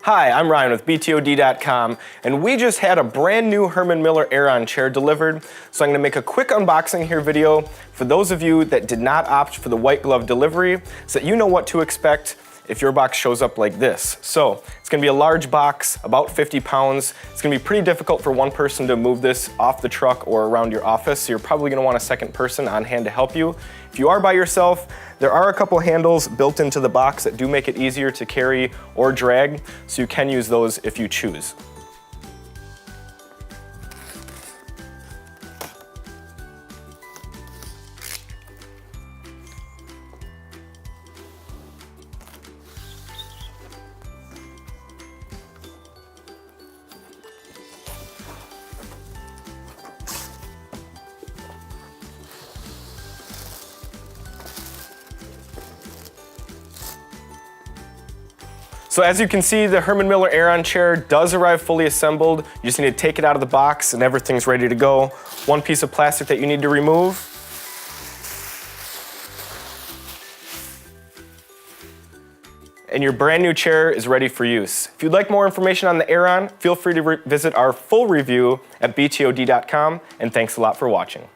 Hi, I'm Ryan with BTOD.com, and we just had a brand new Herman Miller Aeron chair delivered, so I'm going to make a quick unboxing here video for those of you that did not opt for the white glove delivery, so that you know what to expect if your box shows up like this. So it's going to be a large box, about 50 pounds. It's going to be pretty difficult for one person to move this off the truck or around your office, so you're probably going to want a second person on hand to help you. If you are by yourself, there are a couple handles built into the box that do make it easier to carry or drag, so you can use those if you choose. So as you can see, the Herman Miller Aeron chair does arrive fully assembled. You just need to take it out of the box and everything's ready to go. One piece of plastic that you need to remove. And your brand new chair is ready for use. If you'd like more information on the Aeron, feel free to visit our full review at BTOD.com, and thanks a lot for watching.